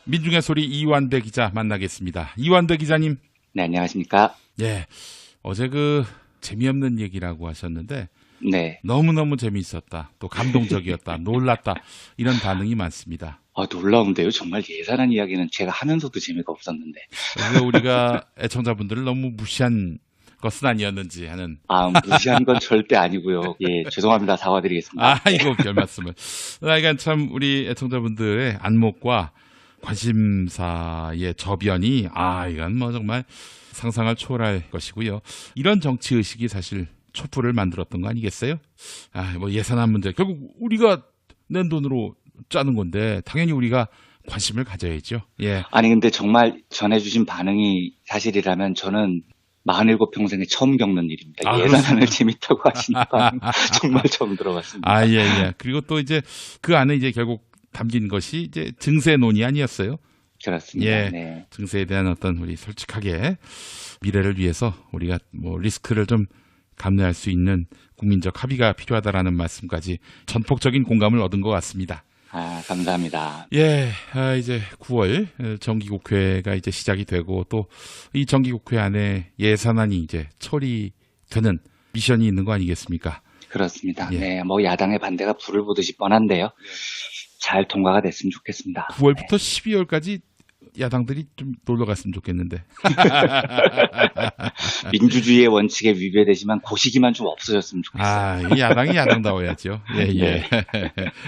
민중의 소리 이완배 기자 만나겠습니다. 이완배 기자님. 네, 안녕하십니까? 예. 어제 재미없는 얘기라고 하셨는데 네. 너무너무 재미있었다. 또 감동적이었다. 놀랐다. 이런 반응이 많습니다. 놀라운데요. 정말 예산한 이야기는 제가 하면서도 재미가 없었는데. 그래서 우리가 애청자분들을 너무 무시한 것은 아니었는지 하는. 무시한 건 절대 아니고요. 예, 죄송합니다. 사과드리겠습니다. 이거 별 말씀을. 그러니까 참 우리 애청자분들의 안목과 관심사의 저변이 이건 정말 상상을 초월할 것이고요. 이런 정치 의식이 사실 촛불을 만들었던 거 아니겠어요? 예산안 문제 결국 우리가 낸 돈으로 짜는 건데 당연히 우리가 관심을 가져야죠. 예. 근데 정말 전해주신 반응이 사실이라면 저는 47평생에 처음 겪는 일입니다. 예산안을 재밌다고 하시니까 정말 처음 들어봤습니다. 예. 그리고 또 이제 그 안에 이제 결국 담긴 것이 이제 증세논의 아니었어요? 그렇습니다. 예. 네. 증세에 대한 어떤 우리 솔직하게 미래를 위해서 우리가 리스크를 좀 감내할 수 있는 국민적 합의가 필요하다라는 말씀까지 전폭적인 공감을 얻은 것 같습니다. 감사합니다. 예, 이제 9월 정기국회가 이제 시작이 되고 또 이 정기국회 안에 예산안이 이제 처리되는 미션이 있는 거 아니겠습니까? 그렇습니다. 예. 네, 야당의 반대가 불을 보듯이 뻔한데요. 잘 통과가 됐으면 좋겠습니다. 9월부터 12월까지 야당들이 좀 놀러 갔으면 좋겠는데. 민주주의의 원칙에 위배되지만 그 시기만 좀 없어졌으면 좋겠어요. 이 야당이 야당다워야죠. 예. 네.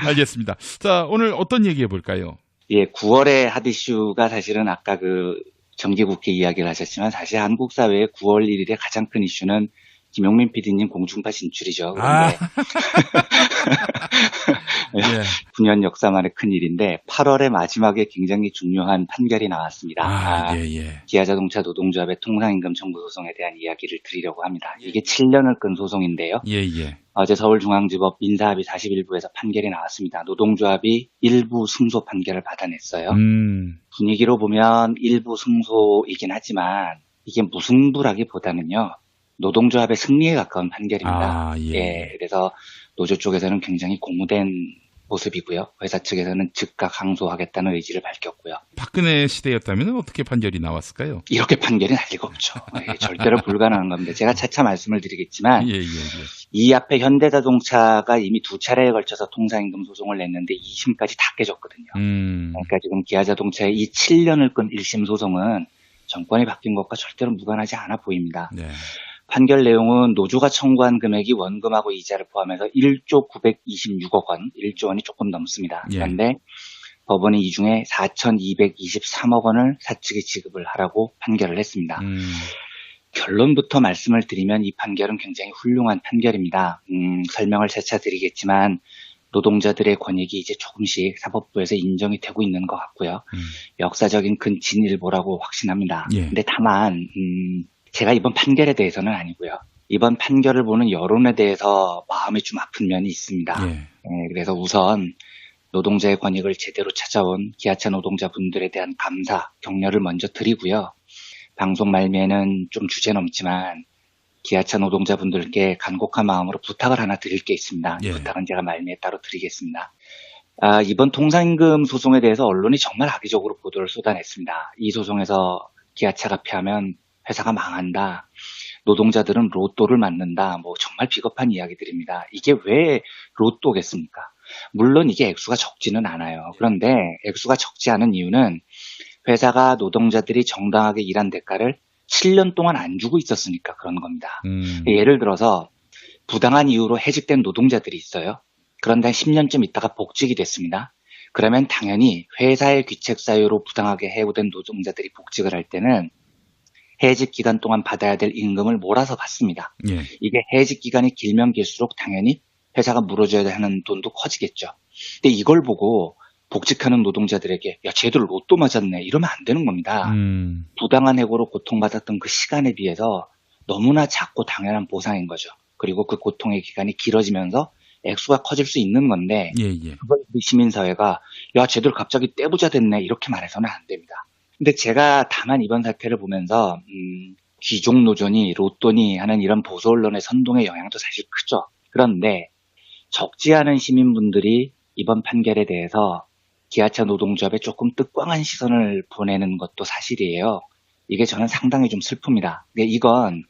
알겠습니다. 자, 오늘 어떤 얘기 해볼까요? 예, 9월의 핫 이슈가 사실은 아까 정기국회 이야기를 하셨지만 사실 한국 사회의 9월 1일의 가장 큰 이슈는 김용민 PD님 공중파 진출이죠. 그런데 9년 역사 만의 큰일인데 8월의 마지막에 굉장히 중요한 판결이 나왔습니다. 예. 기아자동차 노동조합의 통상임금 청구 소송에 대한 이야기를 드리려고 합니다. 이게 7년을 끈 소송인데요. 예. 어제 서울중앙지법 민사합의 41부에서 판결이 나왔습니다. 노동조합이 일부 승소 판결을 받아냈어요. 분위기로 보면 일부 승소이긴 하지만 이게 무승부라기보다는요. 노동조합의 승리에 가까운 판결입니다. 예. 그래서 노조 쪽에서는 굉장히 고무된 모습이고요. 회사 측에서는 즉각 항소하겠다는 의지를 밝혔고요. 박근혜 시대였다면 어떻게 판결이 나왔을까요? 이렇게 판결이 날 리가 없죠. 절대로 불가능한 겁니다. 제가 차차 말씀을 드리겠지만 예. 이 앞에 현대자동차가 이미 2차례에 걸쳐서 통상임금 소송을 냈는데 2심까지 다 깨졌거든요. 그러니까 지금 기아자동차의 이 7년을 끈 1심 소송은 정권이 바뀐 것과 절대로 무관하지 않아 보입니다. 네. 판결 내용은 노조가 청구한 금액이 원금하고 이자를 포함해서 1조 926억 원, 1조 원이 조금 넘습니다. 그런데 법원이 이 중에 4,223억 원을 사측에 지급을 하라고 판결을 했습니다. 결론부터 말씀을 드리면 이 판결은 굉장히 훌륭한 판결입니다. 설명을 차차 드리겠지만 노동자들의 권익이 이제 조금씩 사법부에서 인정이 되고 있는 것 같고요. 역사적인 큰 진일보라고 확신합니다. 근데 다만 제가 이번 판결에 대해서는 아니고요. 이번 판결을 보는 여론에 대해서 마음이 좀 아픈 면이 있습니다. 그래서 우선 노동자의 권익을 제대로 찾아온 기아차 노동자분들에 대한 감사, 격려를 먼저 드리고요. 방송 말미에는 좀 주제 넘지만 기아차 노동자분들께 간곡한 마음으로 부탁을 하나 드릴 게 있습니다. 이 부탁은 제가 말미에 따로 드리겠습니다. 이번 통상임금 소송에 대해서 언론이 정말 악의적으로 보도를 쏟아냈습니다. 이 소송에서 기아차가 패하면 회사가 망한다. 노동자들은 로또를 맞는다. 정말 비겁한 이야기들입니다. 이게 왜 로또겠습니까? 물론 이게 액수가 적지는 않아요. 그런데 액수가 적지 않은 이유는 회사가 노동자들이 정당하게 일한 대가를 7년 동안 안 주고 있었으니까 그런 겁니다. 예를 들어서 부당한 이유로 해직된 노동자들이 있어요. 그런데 10년쯤 있다가 복직이 됐습니다. 그러면 당연히 회사의 귀책 사유로 부당하게 해고된 노동자들이 복직을 할 때는 해직 기간 동안 받아야 될 임금을 몰아서 받습니다. 이게 해직 기간이 길면 길수록 당연히 회사가 물어줘야 하는 돈도 커지겠죠. 근데 이걸 보고 복직하는 노동자들에게 쟤들 로또 맞았네 이러면 안 되는 겁니다. 부당한 해고로 고통받았던 그 시간에 비해서 너무나 작고 당연한 보상인 거죠. 그리고 그 고통의 기간이 길어지면서 액수가 커질 수 있는 건데 그걸 우리 시민사회가 쟤들 갑자기 떼부자 됐네 이렇게 말해서는 안 됩니다. 근데 제가 다만 이번 사태를 보면서 귀족 노조니 로또니 하는 이런 보수 언론의 선동의 영향도 사실 크죠. 그런데 적지 않은 시민분들이 이번 판결에 대해서 기아차 노동조합에 조금 뜻광한 시선을 보내는 것도 사실이에요. 이게 저는 상당히 좀 슬픕니다. 근데 이건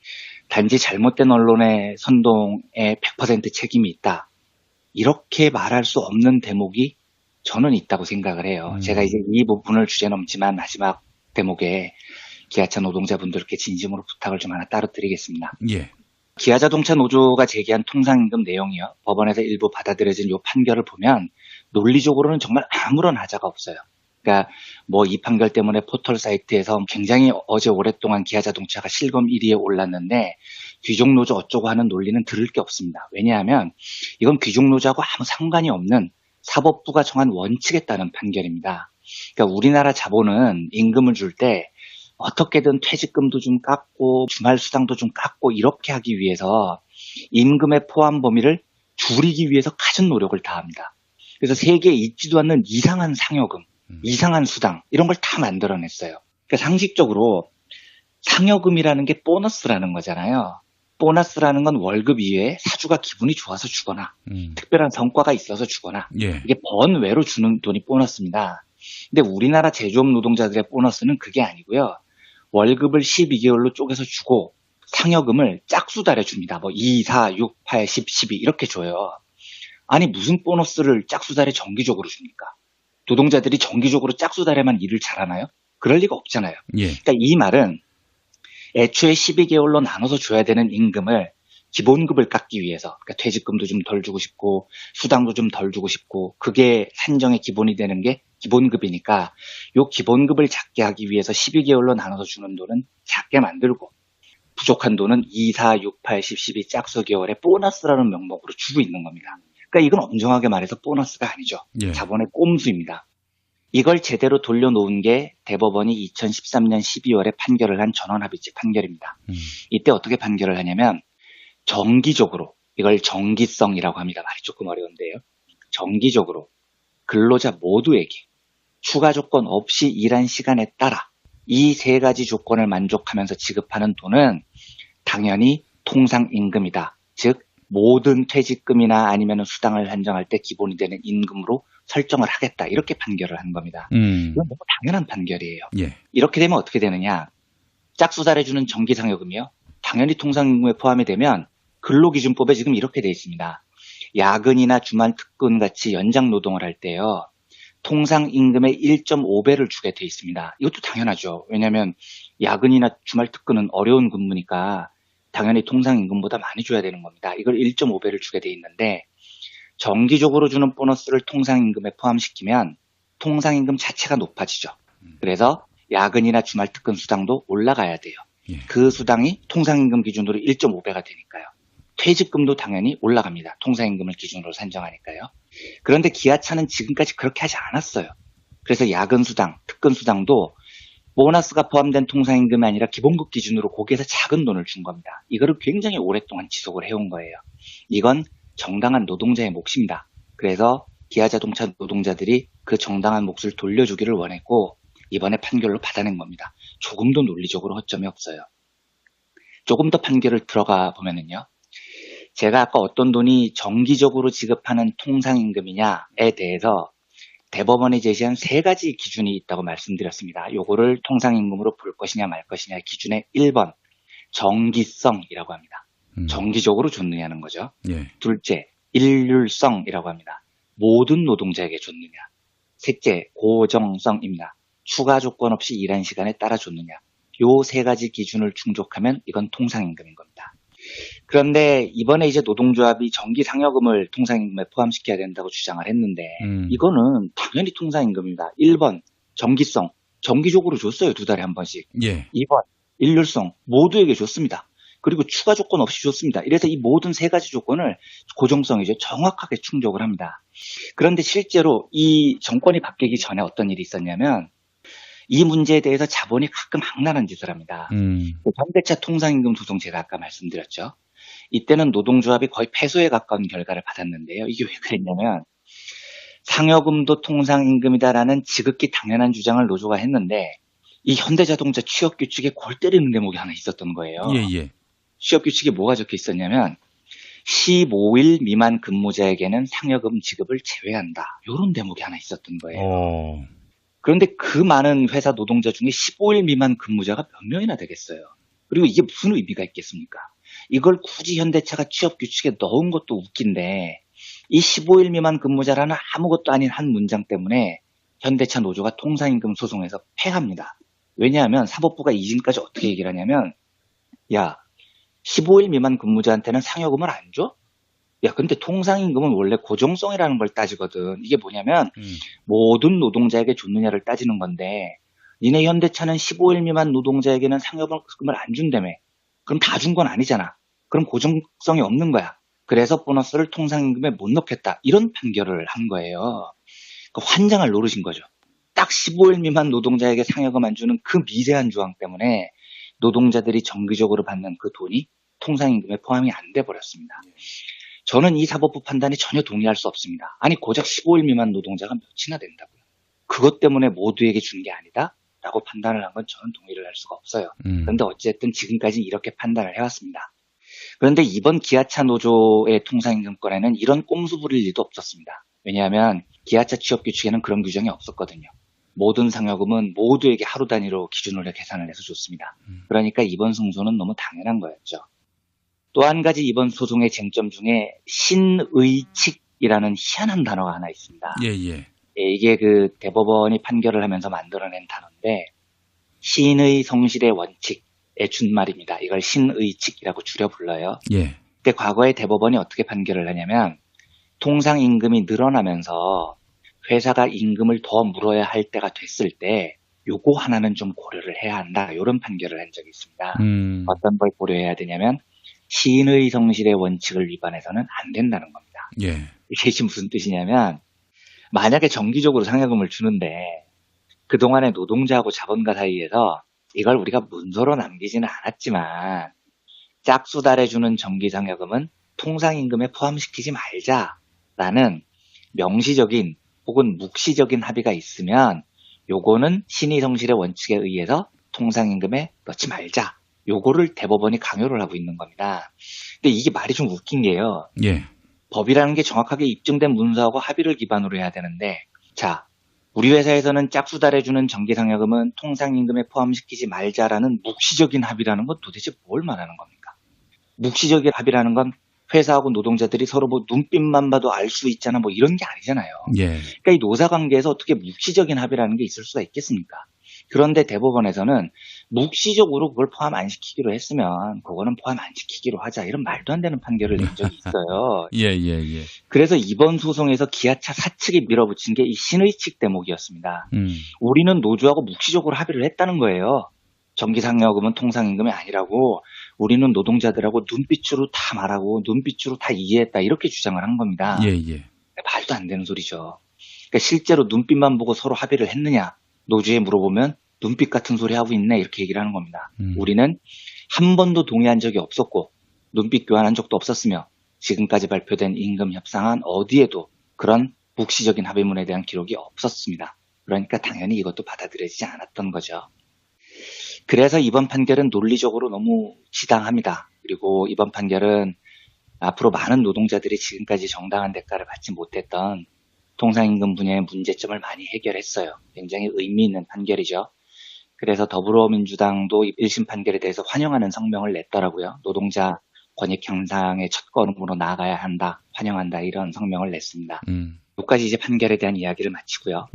단지 잘못된 언론의 선동에 100% 책임이 있다. 이렇게 말할 수 없는 대목이 저는 있다고 생각을 해요. 제가 이제 이 부분을 주제 넘지만 마지막 대목에 기아차 노동자분들께 진심으로 부탁을 좀 하나 따로 드리겠습니다. 예. 기아자동차 노조가 제기한 통상임금 내용이요. 법원에서 일부 받아들여진 이 판결을 보면 논리적으로는 정말 아무런 하자가 없어요. 그러니까 뭐 이 판결 때문에 포털 사이트에서 굉장히 어제 오랫동안 기아자동차가 실검 1위에 올랐는데 귀족노조 어쩌고 하는 논리는 들을 게 없습니다. 왜냐하면 이건 귀족노조하고 아무 상관이 없는 사법부가 정한 원칙에 따른 판결입니다. 그러니까 우리나라 자본은 임금을 줄 때 어떻게든 퇴직금도 좀 깎고 주말 수당도 좀 깎고 이렇게 하기 위해서 임금의 포함 범위를 줄이기 위해서 갖은 노력을 다합니다. 그래서 세계에 있지도 않는 이상한 상여금, 이상한 수당 이런 걸 다 만들어냈어요. 그러니까 상식적으로 상여금이라는 게 보너스라는 거잖아요. 보너스라는 건 월급 이외에 사주가 기분이 좋아서 주거나 특별한 성과가 있어서 주거나 예. 이게 번외로 주는 돈이 보너스입니다. 근데 우리나라 제조업 노동자들의 보너스는 그게 아니고요. 월급을 12개월로 쪼개서 주고 상여금을 짝수 달에 줍니다. 뭐 2, 4, 6, 8, 10, 12 이렇게 줘요. 아니 무슨 보너스를 짝수 달에 정기적으로 줍니까? 노동자들이 정기적으로 짝수 달에만 일을 잘하나요? 그럴 리가 없잖아요. 예. 그러니까 이 말은 애초에 12개월로 나눠서 줘야 되는 임금을 기본급을 깎기 위해서 그러니까 퇴직금도 좀 덜 주고 싶고 수당도 좀 덜 주고 싶고 그게 산정의 기본이 되는 게 기본급이니까 요 기본급을 작게 하기 위해서 12개월로 나눠서 주는 돈은 작게 만들고 부족한 돈은 2, 4, 6, 8, 10, 12 짝수 개월에 보너스라는 명목으로 주고 있는 겁니다. 그러니까 이건 엄정하게 말해서 보너스가 아니죠. 예. 자본의 꼼수입니다. 이걸 제대로 돌려놓은 게 대법원이 2013년 12월에 판결을 한 전원합의체 판결입니다. 이때 어떻게 판결을 하냐면 정기적으로 이걸 정기성이라고 합니다. 말이 조금 어려운데요. 정기적으로 근로자 모두에게 추가 조건 없이 일한 시간에 따라 이 세 가지 조건을 만족하면서 지급하는 돈은 당연히 통상임금이다. 즉 모든 퇴직금이나 아니면 수당을 산정할 때 기본이 되는 임금으로 설정을 하겠다. 이렇게 판결을 한 겁니다. 이건 너무 당연한 판결이에요. 예. 이렇게 되면 어떻게 되느냐. 짝수 달해주는 정기상여금이요. 당연히 통상임금에 포함이 되면 근로기준법에 지금 이렇게 돼 있습니다. 야근이나 주말 특근 같이 연장 노동을 할 때요. 통상임금의 1.5배를 주게 돼 있습니다. 이것도 당연하죠. 왜냐하면 야근이나 주말 특근은 어려운 근무니까 당연히 통상임금보다 많이 줘야 되는 겁니다. 이걸 1.5배를 주게 돼 있는데 정기적으로 주는 보너스를 통상임금에 포함시키면 통상임금 자체가 높아지죠. 그래서 야근이나 주말 특근 수당도 올라가야 돼요. 예. 그 수당이 통상임금 기준으로 1.5배가 되니까요. 퇴직금도 당연히 올라갑니다. 통상임금을 기준으로 산정하니까요. 그런데 기아차는 지금까지 그렇게 하지 않았어요. 그래서 야근 수당, 특근 수당도 보너스가 포함된 통상임금이 아니라 기본급 기준으로 거기에서 작은 돈을 준 겁니다. 이거를 굉장히 오랫동안 지속을 해온 거예요. 이건 정당한 노동자의 몫입니다. 그래서 기아자동차 노동자들이 그 정당한 몫을 돌려주기를 원했고 이번에 판결로 받아낸 겁니다. 조금도 논리적으로 허점이 없어요. 조금 더 판결을 들어가 보면은요. 제가 아까 어떤 돈이 정기적으로 지급하는 통상임금이냐에 대해서 대법원이 제시한 세 가지 기준이 있다고 말씀드렸습니다. 요거를 통상임금으로 볼 것이냐 말 것이냐 기준의 1번 정기성이라고 합니다. 정기적으로 줬느냐는 거죠. 예. 둘째 일률성이라고 합니다. 모든 노동자에게 줬느냐. 셋째 고정성입니다. 추가 조건 없이 일한 시간에 따라 줬느냐. 요 세 가지 기준을 충족하면 이건 통상임금인 겁니다. 그런데 이번에 이제 노동조합이 정기 상여금을 통상임금에 포함시켜야 된다고 주장을 했는데 이거는 당연히 통상임금입니다. 1번 정기성, 정기적으로 줬어요. 2달에 한 번씩. 예. 2번 일률성, 모두에게 줬습니다. 그리고 추가 조건 없이 줬습니다. 이래서 이 모든 세 가지 조건을 고정성이죠. 정확하게 충족을 합니다. 그런데 실제로 이 정권이 바뀌기 전에 어떤 일이 있었냐면 이 문제에 대해서 자본이 가끔 악랄한 짓을 합니다. 현대차 통상임금 소송 제가 아까 말씀드렸죠. 이때는 노동조합이 거의 패소에 가까운 결과를 받았는데요. 이게 왜 그랬냐면 상여금도 통상임금이다라는 지극히 당연한 주장을 노조가 했는데 이 현대자동차 취업규칙에 골 때리는 대목이 하나 있었던 거예요. 예. 취업규칙에 뭐가 적혀 있었냐면 15일 미만 근무자에게는 상여금 지급을 제외한다. 이런 대목이 하나 있었던 거예요. 그런데 그 많은 회사 노동자 중에 15일 미만 근무자가 몇 명이나 되겠어요. 그리고 이게 무슨 의미가 있겠습니까? 이걸 굳이 현대차가 취업 규칙에 넣은 것도 웃긴데 이 15일 미만 근무자라는 아무것도 아닌 한 문장 때문에 현대차 노조가 통상임금 소송에서 패합니다. 왜냐하면 사법부가 이전까지 어떻게 얘기를 하냐면 야, 15일 미만 근무자한테는 상여금을 안 줘? 야, 근데 통상임금은 원래 고정성이라는 걸 따지거든. 이게 뭐냐면 모든 노동자에게 줬느냐를 따지는 건데 니네 현대차는 15일 미만 노동자에게는 상여금을 안 준다며. 그럼 다 준 건 아니잖아. 그럼 고정성이 없는 거야. 그래서 보너스를 통상임금에 못 넣겠다. 이런 판결을 한 거예요. 그 환장을 노르신 거죠. 딱 15일 미만 노동자에게 상여금 안 주는 그 미세한 조항 때문에 노동자들이 정기적으로 받는 그 돈이 통상임금에 포함이 안 돼 버렸습니다. 저는 이 사법부 판단에 전혀 동의할 수 없습니다. 아니 고작 15일 미만 노동자가 몇이나 된다고요. 그것 때문에 모두에게 준 게 아니다? 라고 판단을 한 건 저는 동의를 할 수가 없어요. 그런데 어쨌든 지금까지 이렇게 판단을 해왔습니다. 그런데 이번 기아차 노조의 통상임금권에는 이런 꼼수 부릴 일도 없었습니다. 왜냐하면 기아차 취업 규칙에는 그런 규정이 없었거든요. 모든 상여금은 모두에게 하루 단위로 기준으로 계산을 해서 줬습니다. 그러니까 이번 승소는 너무 당연한 거였죠. 또 한 가지 이번 소송의 쟁점 중에 신의칙이라는 희한한 단어가 하나 있습니다. 이게 그 대법원이 판결을 하면서 만들어낸 단어인데 신의 성실의 원칙의 준말입니다. 이걸 신의칙이라고 줄여 불러요. 근데 과거에 대법원이 어떻게 판결을 하냐면 통상임금이 늘어나면서 회사가 임금을 더 물어야 할 때가 됐을 때 요거 하나는 좀 고려를 해야 한다. 이런 판결을 한 적이 있습니다. 어떤 걸 고려해야 되냐면 신의 성실의 원칙을 위반해서는 안 된다는 겁니다. 이게 지금 무슨 뜻이냐면 만약에 정기적으로 상여금을 주는데 그동안에 노동자하고 자본가 사이에서 이걸 우리가 문서로 남기지는 않았지만 짝수달해주는 정기상여금은 통상임금에 포함시키지 말자라는 명시적인 혹은 묵시적인 합의가 있으면 요거는 신의성실의 원칙에 의해서 통상임금에 넣지 말자. 요거를 대법원이 강요를 하고 있는 겁니다. 근데 이게 말이 좀 웃긴 게요. 법이라는 게 정확하게 입증된 문서하고 합의를 기반으로 해야 되는데 자, 우리 회사에서는 짝수달해주는 정기상여금은 통상임금에 포함시키지 말자라는 묵시적인 합의라는 건 도대체 뭘 말하는 겁니까? 묵시적인 합의라는 건 회사하고 노동자들이 서로 뭐 눈빛만 봐도 알 수 있잖아 뭐 이런 게 아니잖아요. 그러니까 이 노사관계에서 어떻게 묵시적인 합의라는 게 있을 수가 있겠습니까? 그런데 대법원에서는 묵시적으로 그걸 포함 안 시키기로 했으면 그거는 포함 안 시키기로 하자 이런 말도 안 되는 판결을 낸 적이 있어요. 그래서 이번 소송에서 기아차 사측이 밀어붙인 게 이 신의칙 대목이었습니다. 우리는 노조하고 묵시적으로 합의를 했다는 거예요. 정기상여금은 통상임금이 아니라고 우리는 노동자들하고 눈빛으로 다 말하고 눈빛으로 다 이해했다 이렇게 주장을 한 겁니다. 말도 안 되는 소리죠. 그러니까 실제로 눈빛만 보고 서로 합의를 했느냐 노조에 물어보면 눈빛 같은 소리 하고 있네 이렇게 얘기를 하는 겁니다. 우리는 한 번도 동의한 적이 없었고 눈빛 교환한 적도 없었으며 지금까지 발표된 임금 협상안 어디에도 그런 묵시적인 합의문에 대한 기록이 없었습니다. 그러니까 당연히 이것도 받아들여지지 않았던 거죠. 그래서 이번 판결은 논리적으로 너무 지당합니다. 그리고 이번 판결은 앞으로 많은 노동자들이 지금까지 정당한 대가를 받지 못했던 통상임금 분야의 문제점을 많이 해결했어요. 굉장히 의미 있는 판결이죠. 그래서 더불어민주당도 1심 판결에 대해서 환영하는 성명을 냈더라고요. 노동자 권익 향상의 첫 걸음으로 나아가야 한다, 환영한다 이런 성명을 냈습니다. 여기까지 이제 판결에 대한 이야기를 마치고요.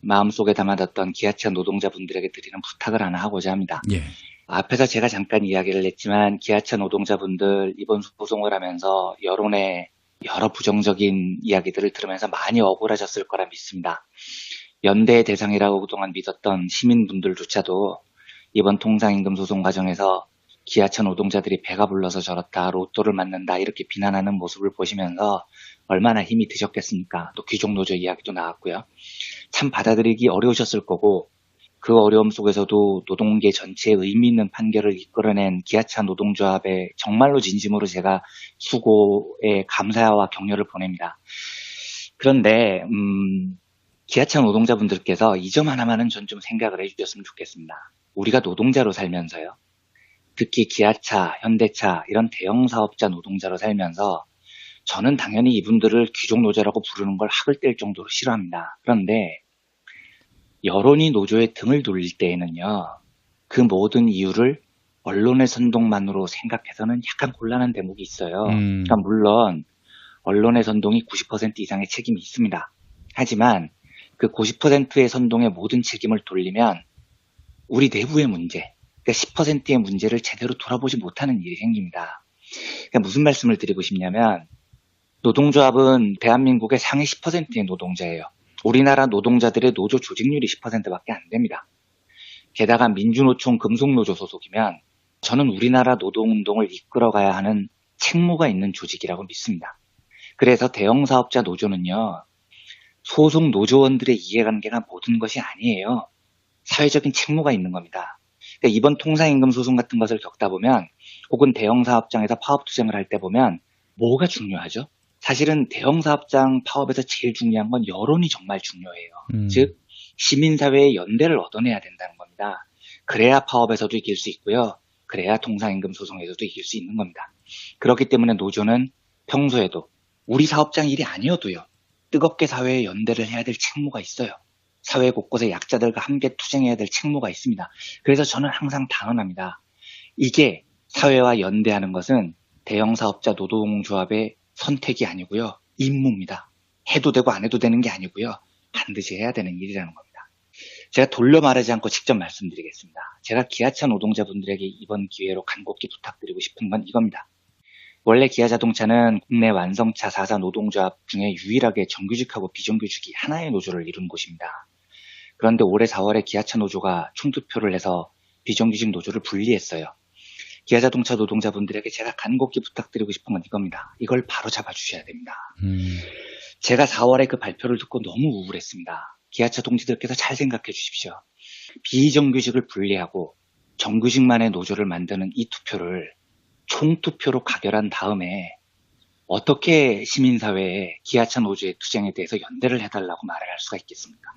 마음속에 담아뒀던 기아차 노동자분들에게 드리는 부탁을 하나 하고자 합니다. 앞에서 제가 잠깐 이야기를 했지만 기아차 노동자분들 이번 소송을 하면서 여론의 여러 부정적인 이야기들을 들으면서 많이 억울하셨을 거라 믿습니다. 연대의 대상이라고 그동안 믿었던 시민분들조차도 이번 통상임금 소송 과정에서 기아차 노동자들이 배가 불러서 저렇다, 로또를 맞는다 이렇게 비난하는 모습을 보시면서 얼마나 힘이 드셨겠습니까? 또 귀족노조 이야기도 나왔고요. 참 받아들이기 어려우셨을 거고 그 어려움 속에서도 노동계 전체에 의미 있는 판결을 이끌어낸 기아차 노동조합에 정말로 진심으로 제가 수고에 감사와 격려를 보냅니다. 그런데 기아차 노동자분들께서 이 점 하나만은 전 좀 생각을 해주셨으면 좋겠습니다. 우리가 노동자로 살면서요. 특히 기아차, 현대차 이런 대형 사업자 노동자로 살면서 저는 당연히 이분들을 귀족노조라고 부르는 걸 학을 뗄 정도로 싫어합니다. 그런데 여론이 노조의 등을 돌릴 때에는요, 그 모든 이유를 언론의 선동만으로 생각해서는 약간 곤란한 대목이 있어요. 그러니까 물론 언론의 선동이 90% 이상의 책임이 있습니다. 하지만 그 90%의 선동의 모든 책임을 돌리면 우리 내부의 문제, 그러니까 10%의 문제를 제대로 돌아보지 못하는 일이 생깁니다. 그러니까 무슨 말씀을 드리고 싶냐면 노동조합은 대한민국의 상위 10%의 노동자예요. 우리나라 노동자들의 노조 조직률이 10%밖에 안 됩니다. 게다가 민주노총 금속노조 소속이면 저는 우리나라 노동운동을 이끌어가야 하는 책무가 있는 조직이라고 믿습니다. 그래서 대형사업자 노조는요, 소속 노조원들의 이해관계가 모든 것이 아니에요. 사회적인 책무가 있는 겁니다. 그러니까 이번 통상임금 소송 같은 것을 겪다 보면 혹은 대형사업장에서 파업투쟁을 할 때 보면 뭐가 중요하죠? 사실은 대형사업장 파업에서 제일 중요한 건 여론이 정말 중요해요. 즉 시민사회의 연대를 얻어내야 된다는 겁니다. 그래야 파업에서도 이길 수 있고요. 그래야 통상임금 소송에서도 이길 수 있는 겁니다. 그렇기 때문에 노조는 평소에도 우리 사업장 일이 아니어도요. 뜨겁게 사회의 연대를 해야 될 책무가 있어요. 사회 곳곳에 약자들과 함께 투쟁해야 될 책무가 있습니다. 그래서 저는 항상 단언합니다. 이게 사회와 연대하는 것은 대형사업자 노동조합의 선택이 아니고요. 임무입니다. 해도 되고 안 해도 되는 게 아니고요. 반드시 해야 되는 일이라는 겁니다. 제가 돌려 말하지 않고 직접 말씀드리겠습니다. 제가 기아차 노동자분들에게 이번 기회로 간곡히 부탁드리고 싶은 건 이겁니다. 원래 기아자동차는 국내 완성차 4사 노동조합 중에 유일하게 정규직하고 비정규직이 하나의 노조를 이룬 곳입니다. 그런데 올해 4월에 기아차 노조가 총투표를 해서 비정규직 노조를 분리했어요. 기아자동차 노동자분들에게 제가 간곡히 부탁드리고 싶은 건 이겁니다. 이걸 바로 잡아주셔야 됩니다. 제가 4월에 그 발표를 듣고 너무 우울했습니다. 기아차 동지들께서 잘 생각해 주십시오. 비정규직을 분리하고 정규직만의 노조를 만드는 이 투표를 총투표로 가결한 다음에 어떻게 시민사회에 기아차 노조의 투쟁에 대해서 연대를 해달라고 말을 할 수가 있겠습니까?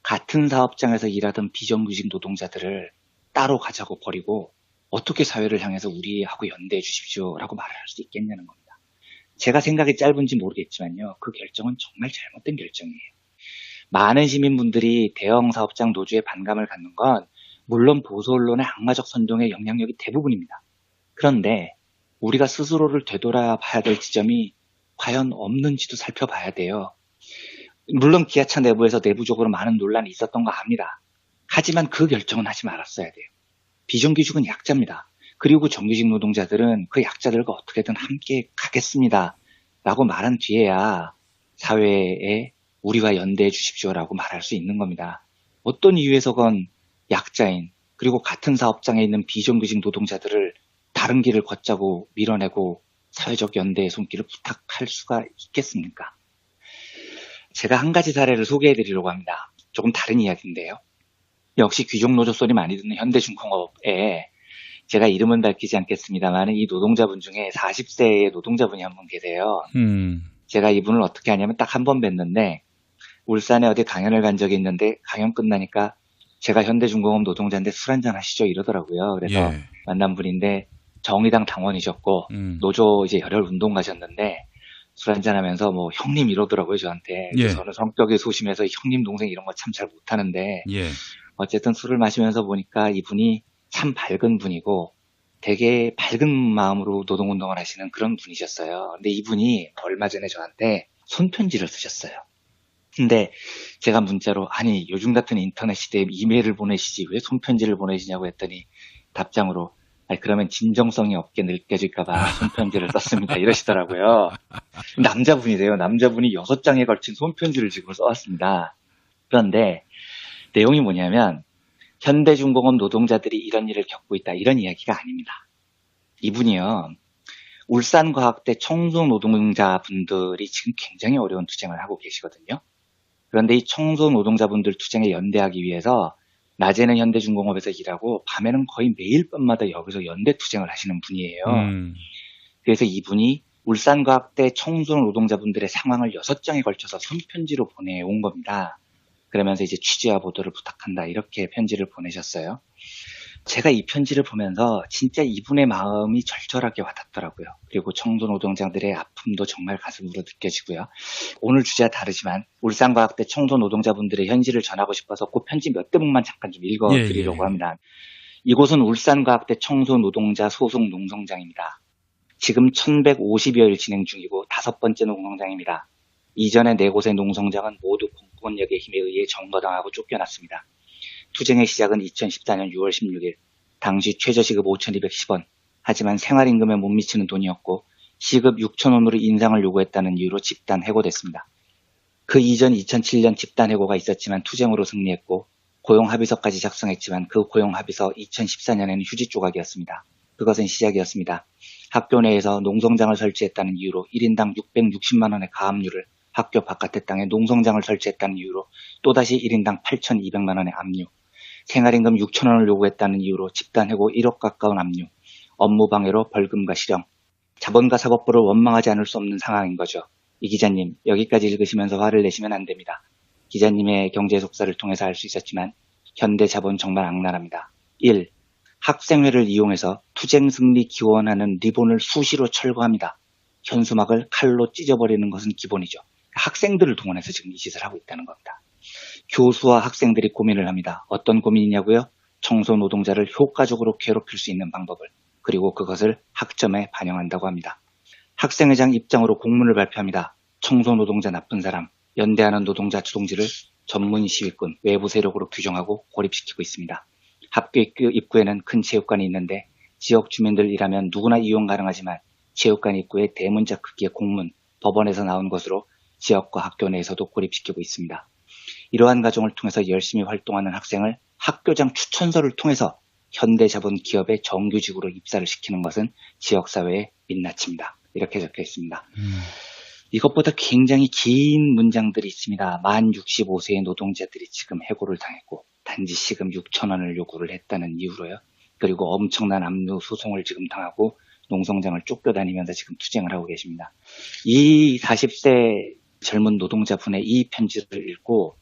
같은 사업장에서 일하던 비정규직 노동자들을 따로 가자고 버리고 어떻게 사회를 향해서 우리하고 연대해 주십시오라고 말을 할 수 있겠냐는 겁니다. 제가 생각이 짧은지 모르겠지만요. 그 결정은 정말 잘못된 결정이에요. 많은 시민분들이 대형 사업장 노조에 반감을 갖는 건 물론 보수 언론의 악마적 선동의 영향력이 대부분입니다. 그런데 우리가 스스로를 되돌아봐야 될 지점이 과연 없는지도 살펴봐야 돼요. 물론 기아차 내부에서 내부적으로 많은 논란이 있었던 거 압니다. 하지만 그 결정은 하지 말았어야 돼요. 비정규직은 약자입니다. 그리고 정규직 노동자들은 그 약자들과 어떻게든 함께 가겠습니다. 라고 말한 뒤에야 사회에 우리와 연대해 주십시오라고 말할 수 있는 겁니다. 어떤 이유에서건 약자인 그리고 같은 사업장에 있는 비정규직 노동자들을 다른 길을 걷자고 밀어내고 사회적 연대의 손길을 부탁할 수가 있겠습니까? 제가 한 가지 사례를 소개해 드리려고 합니다. 조금 다른 이야기인데요. 역시 귀족노조 소리 많이 듣는 현대중공업에 제가 이름은 밝히지 않겠습니다만 이 노동자분 중에 40세의 노동자분이 한 분 계세요. 제가 이분을 어떻게 하냐면 딱 한 번 뵀는데 울산에 어디 강연을 간 적이 있는데 강연 끝나니까 제가 현대중공업 노동자인데 술 한잔 하시죠 이러더라고요. 그래서 만난 분인데 정의당 당원이셨고 노조 이제 열혈 운동 가셨는데 술 한잔 하면서 뭐 형님 이러더라고요 저한테. 저는 성격이 소심해서 형님 동생 이런 거 참 잘 못하는데 어쨌든 술을 마시면서 보니까 이분이 참 밝은 분이고 되게 밝은 마음으로 노동운동을 하시는 그런 분이셨어요. 근데 이분이 얼마 전에 저한테 손편지를 쓰셨어요. 근데 제가 문자로 아니 요즘 같은 인터넷 시대에 이메일을 보내시지 왜 손편지를 보내시냐고 했더니 답장으로 아니 그러면 진정성이 없게 느껴질까봐 손편지를 썼습니다 이러시더라고요. 남자분이래요. 남자분이 6장에 걸친 손편지를 지금 써왔습니다. 그런데 내용이 뭐냐면 현대중공업 노동자들이 이런 일을 겪고 있다 이런 이야기가 아닙니다. 이분이요. 울산과학대 청소 노동자분들이 지금 굉장히 어려운 투쟁을 하고 계시거든요. 그런데 이 청소 노동자분들 투쟁에 연대하기 위해서 낮에는 현대중공업에서 일하고 밤에는 거의 매일 밤마다 여기서 연대 투쟁을 하시는 분이에요. 그래서 이분이 울산과학대 청소 노동자분들의 상황을 6장에 걸쳐서 손편지로 보내온 겁니다. 그러면서 이제 취재와 보도를 부탁한다 이렇게 편지를 보내셨어요. 제가 이 편지를 보면서 진짜 이분의 마음이 절절하게 와닿더라고요. 그리고 청소 노동자들의 아픔도 정말 가슴으로 느껴지고요. 오늘 주제와 다르지만 울산과학대 청소 노동자분들의 현실을 전하고 싶어서 그 편지 몇 대목만 잠깐 좀 읽어드리려고 합니다. 이곳은 울산과학대 청소 노동자 소속 농성장입니다. 지금 1150여일 진행 중이고 5번째 농성장입니다. 이전에 4곳의 농성장은 모두 공권력의 힘에 의해 점거당하고 쫓겨났습니다. 투쟁의 시작은 2014년 6월 16일. 당시 최저시급 5,210원. 하지만 생활임금에 못 미치는 돈이었고 시급 6,000원으로 인상을 요구했다는 이유로 집단 해고됐습니다. 그 이전 2007년 집단 해고가 있었지만 투쟁으로 승리했고 고용합의서까지 작성했지만 그 고용합의서 2014년에는 휴지 조각이었습니다. 그것은 시작이었습니다. 학교 내에서 농성장을 설치했다는 이유로 1인당 660만 원의 가압류를, 학교 바깥의 땅에 농성장을 설치했다는 이유로 또다시 1인당 8,200만 원의 압류, 생활임금 6,000원을 요구했다는 이유로 집단해고 1억 가까운 압류, 업무방해로 벌금과 실형, 자본가 사법부를 원망하지 않을 수 없는 상황인 거죠. 이 기자님, 여기까지 읽으시면서 화를 내시면 안 됩니다. 기자님의 경제 속사를 통해서 알 수 있었지만 현대 자본 정말 악랄합니다. 1. 학생회를 이용해서 투쟁 승리 기원하는 리본을 수시로 철거합니다. 현수막을 칼로 찢어버리는 것은 기본이죠. 학생들을 동원해서 지금 이 짓을 하고 있다는 겁니다. 교수와 학생들이 고민을 합니다. 어떤 고민이냐고요? 청소 노동자를 효과적으로 괴롭힐 수 있는 방법을, 그리고 그것을 학점에 반영한다고 합니다. 학생회장 입장으로 공문을 발표합니다. 청소 노동자 나쁜 사람, 연대하는 노동자 주동지를 전문 시위꾼, 외부 세력으로 규정하고 고립시키고 있습니다. 학교 입구에는 큰 체육관이 있는데 지역 주민들이라면 누구나 이용 가능하지만 체육관 입구에 대문자 크기의 공문, 법원에서 나온 것으로 지역과 학교 내에서도 고립시키고 있습니다. 이러한 과정을 통해서 열심히 활동하는 학생을 학교장 추천서를 통해서 현대자본 기업의 정규직으로 입사를 시키는 것은 지역사회의 민낯입니다. 이렇게 적혀 있습니다. 이것보다 굉장히 긴 문장들이 있습니다. 만 65세의 노동자들이 지금 해고를 당했고 단지 시급 6,000원을 요구를 했다는 이유로요. 그리고 엄청난 압류 소송을 지금 당하고 농성장을 쫓겨다니면서 지금 투쟁을 하고 계십니다. 이 40세 젊은 노동자분의 이 편지를 읽고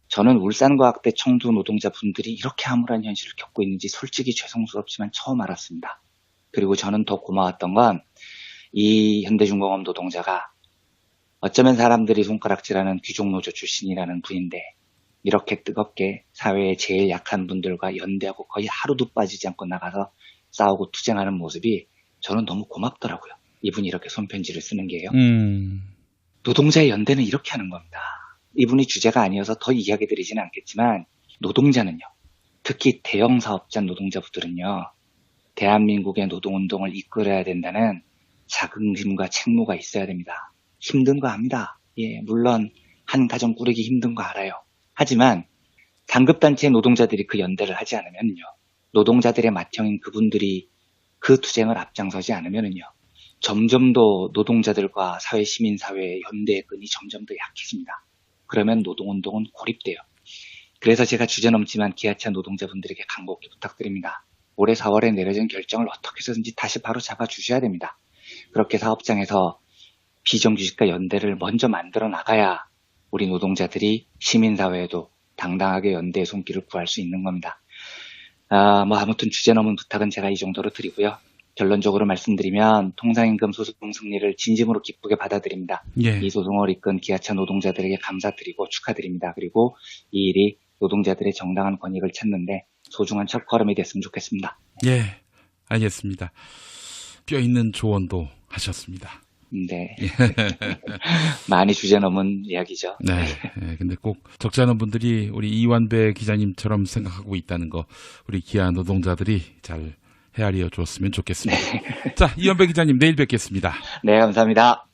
저는 울산과학대 청소 노동자분들이 이렇게 암울한 현실을 겪고 있는지 솔직히 죄송스럽지만 처음 알았습니다. 그리고 저는 더 고마웠던 건 이 현대중공업 노동자가 어쩌면 사람들이 손가락질하는 귀족노조 출신이라는 분인데 이렇게 뜨겁게 사회의 제일 약한 분들과 연대하고 거의 하루도 빠지지 않고 나가서 싸우고 투쟁하는 모습이 저는 너무 고맙더라고요. 이분이 이렇게 손편지를 쓰는 게요. 노동자의 연대는 이렇게 하는 겁니다. 이분이 주제가 아니어서 더 이야기 드리지는 않겠지만 노동자는요. 특히 대형 사업자 노동자분들은요. 대한민국의 노동운동을 이끌어야 된다는 자긍심과 책무가 있어야 됩니다. 힘든 거 압니다. 예, 물론 한 가정 꾸리기 힘든 거 알아요. 하지만 상급단체의 노동자들이 그 연대를 하지 않으면요. 노동자들의 맏형인 그분들이 그 투쟁을 앞장서지 않으면요. 점점 더 노동자들과 사회 시민사회의 연대의 끈이 점점 더 약해집니다. 그러면 노동운동은 고립돼요. 그래서 제가 주저넘지만 기아차 노동자분들에게 간곡히 부탁드립니다. 올해 4월에 내려진 결정을 어떻게 해서든지 다시 바로 잡아주셔야 됩니다. 그렇게 사업장에서 비정규직과 연대를 먼저 만들어 나가야 우리 노동자들이 시민사회에도 당당하게 연대의 손길을 구할 수 있는 겁니다. 아무튼 주제 넘은 부탁은 제가 이 정도로 드리고요. 결론적으로 말씀드리면 통상임금 소송 승리를 진심으로 기쁘게 받아들입니다. 예. 이 소송을 이끈 기아차 노동자들에게 감사드리고 축하드립니다. 그리고 이 일이 노동자들의 정당한 권익을 찾는데 소중한 첫걸음이 됐으면 좋겠습니다. 예, 알겠습니다. 뼈 있는 조언도 하셨습니다. 네. 많이 주제 넘은 이야기죠. 네. 네. 근데 꼭 적지 않은 분들이 우리 이완배 기자님처럼 생각하고 있다는 거 우리 기아 노동자들이 잘 헤아려 줬으면 좋겠습니다. 네. 자, 이완배 기자님 내일 뵙겠습니다. 네, 감사합니다.